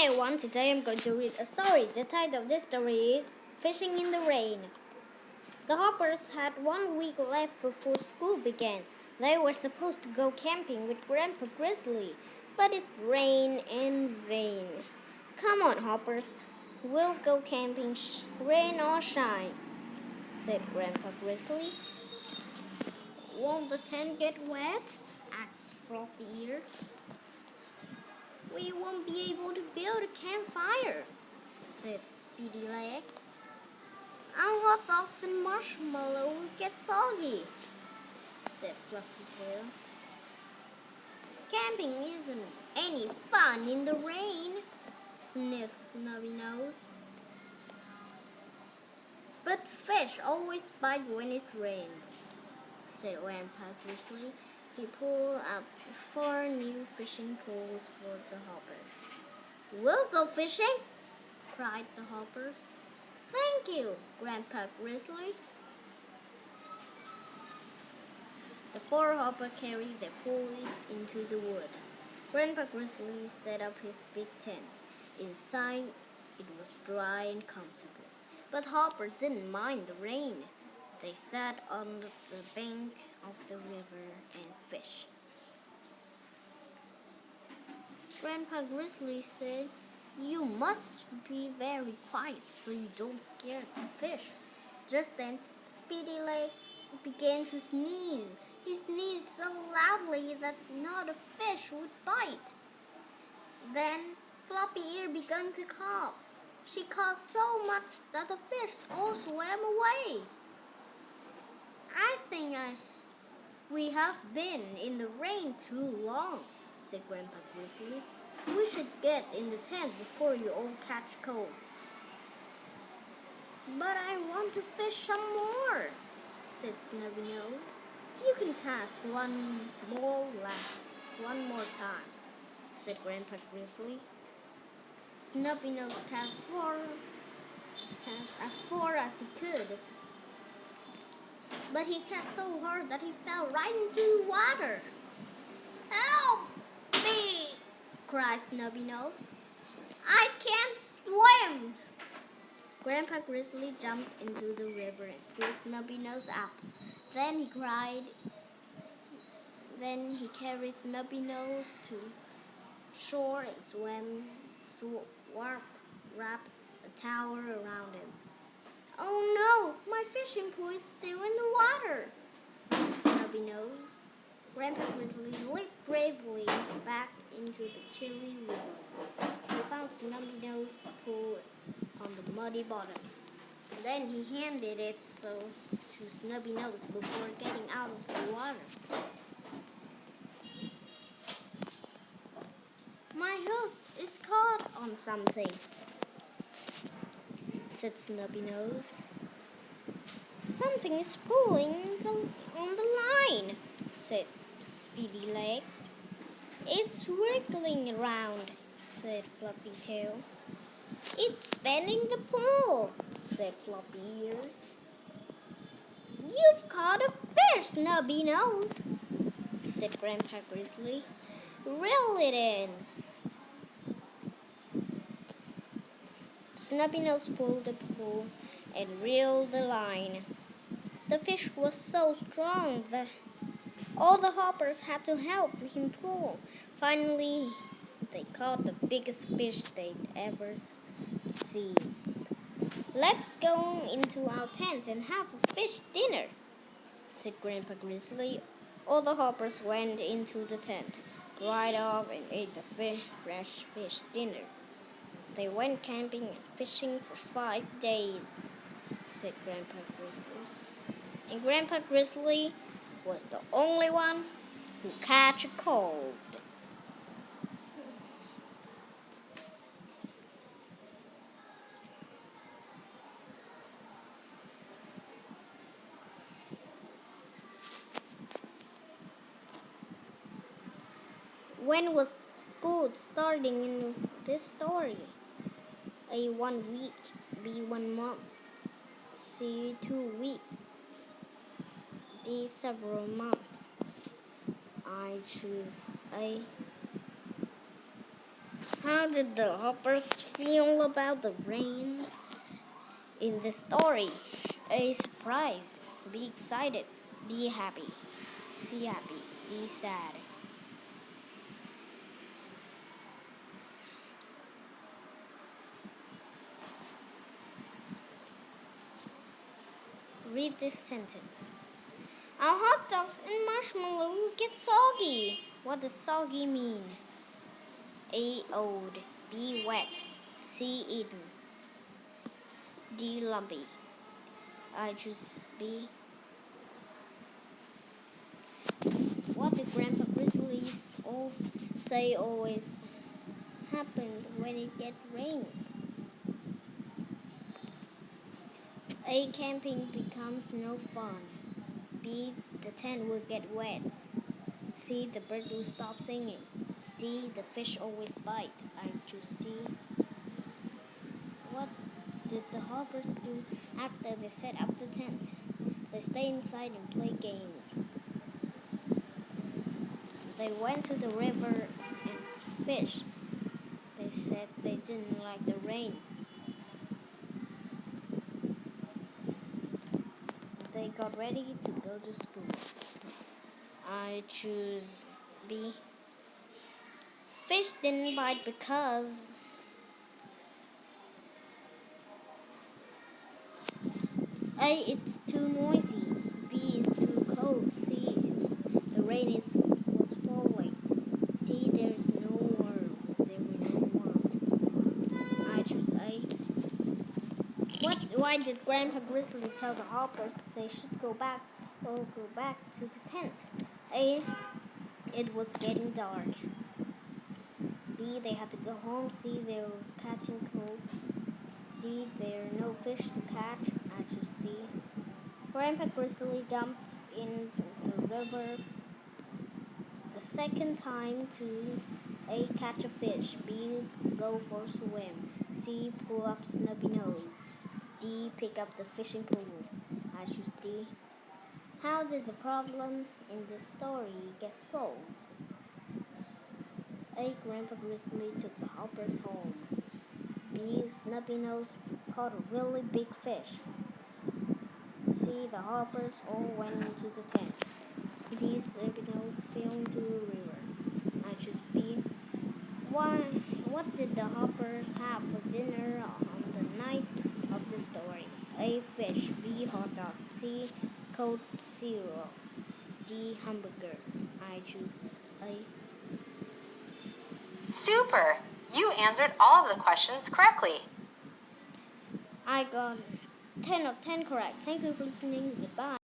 Hi everyone, today I'm going to read a story. The title of this story is Fishing in the Rain. The Hoppers had 1 week left before school began. They were supposed to go camping with Grandpa Grizzly, but it rained and rained. Come on, Hoppers, we'll go camping, rain or shine, said Grandpa Grizzly. Won't the tent get wet? Asked Floppy Ear. We won't be able to build a campfire, said Speedy Legs. Our hot dogs and marshmallow will get soggy, said Fluffy Tail. Camping isn't any fun in the rain, sniffed Snubby Nose. But fish always bite when it rains, said Grandpa Grizzly. He pulled up 4 new fishing poles for the Hoppers. We'll go fishing, cried the Hoppers. Thank you, Grandpa Grizzly. The 4 Hoppers carried their poles into the wood. Grandpa Grizzly set up his big tent. Inside, it was dry and comfortable. But Hopper didn't mind the rain. They sat on the bank of the river and fished. Grandpa Grizzly said, "You must be very quiet so you don't scare the fish." Just then, Speedy Legs began to sneeze. He sneezed so loudly that not a fish would bite. Then Floppy Ear began to cough. She coughed so much that the fish all swam away. I think we have been in the rain too long, said Grandpa Grizzly. We should get in the tent before you all catch cold. But I want to fish some more, said Snubby Nose. You can cast one more time, said Grandpa Grizzly. Snubby Nose cast as far as he could. But he cast so hard that he fell right into the water. Help me! Cried Snubby Nose. I can't swim! Grandpa Grizzly jumped into the river and pulled Snubby Nose up. Then he carried Snubby Nose to shore and wrapped a towel around him. Oh no, my fishing pole is still in the water, Snubby Nose. Grandpa Grizzly leaped bravely back into the chilly river. He found Snubby Nose pole on the muddy bottom. Then he handed it to Snubby Nose before getting out of the water. My hook is caught on something, said Snubby Nose. Something is pulling on the line, said Speedy Legs. It's wriggling around, said Fluffy Tail. It's bending the pole, said Floppy Ears. You've caught a fish, Snubby Nose, said Grandpa Grizzly. Reel it in. Snubby Nose pulled the pole and reeled the line. The fish was so strong that all the Hoppers had to help him pull. Finally, they caught the biggest fish they'd ever seen. Let's go into our tent and have a fish dinner, said Grandpa Grizzly. All the Hoppers went into the tent, dried off, and ate the fresh fish dinner. They went camping and fishing for 5 days, said Grandpa Grizzly. And Grandpa Grizzly was the only one who catch a cold. When was school starting in this story? A 1 week, B 1 month, C 2 weeks, D several months. I choose A. How did the hoppers feel about the rains in the story? A surprise. Be excited. Be happy. See happy. Be sad. Read this sentence. Our hot dogs and marshmallow get soggy. What does soggy mean? A. Old. B. Wet. C. Eaten. D. Lumpy. I choose B. What did Grandpa Grizzlies all say always happened when it gets rains? A. Camping becomes no fun. B. The tent will get wet. C. The bird will stop singing. D. The fish always bite. I choose D. What did the hoppers do after they set up the tent? They stay inside and play games. They went to the river and fished. They said they didn't like the rain. They got ready to go to school. I choose B. Fish didn't bite because A. It's too noisy. B. It's too cold. C. The rain was falling. D. There's no worm. There were no worms. I choose A. Why did Grandpa Grizzly tell the hoppers they should go back to the tent? A. It was getting dark. B. They had to go home. C. They were catching colds. D. There are no fish to catch. I choose C. Grandpa Grizzly jumped in the river the second time to A. Catch a fish. B. Go for a swim. C. Pull up Snubby Nose. D. Pick up the fishing pole. I choose D. How did the problem in this story get solved? A. Grandpa Grizzly took the hoppers home. B. Snubby Nose caught a really big fish. C. The hoppers all went into the tent. D. Snubby Nose fell into the river. I choose B. What did the hoppers have for dinner on the night of the story? A. Fish. B. Hot dogs. C. Cold cereal. D. Hamburger. I choose A. Super! You answered all of the questions correctly. I got 10 of 10 correct. Thank you for listening. Goodbye.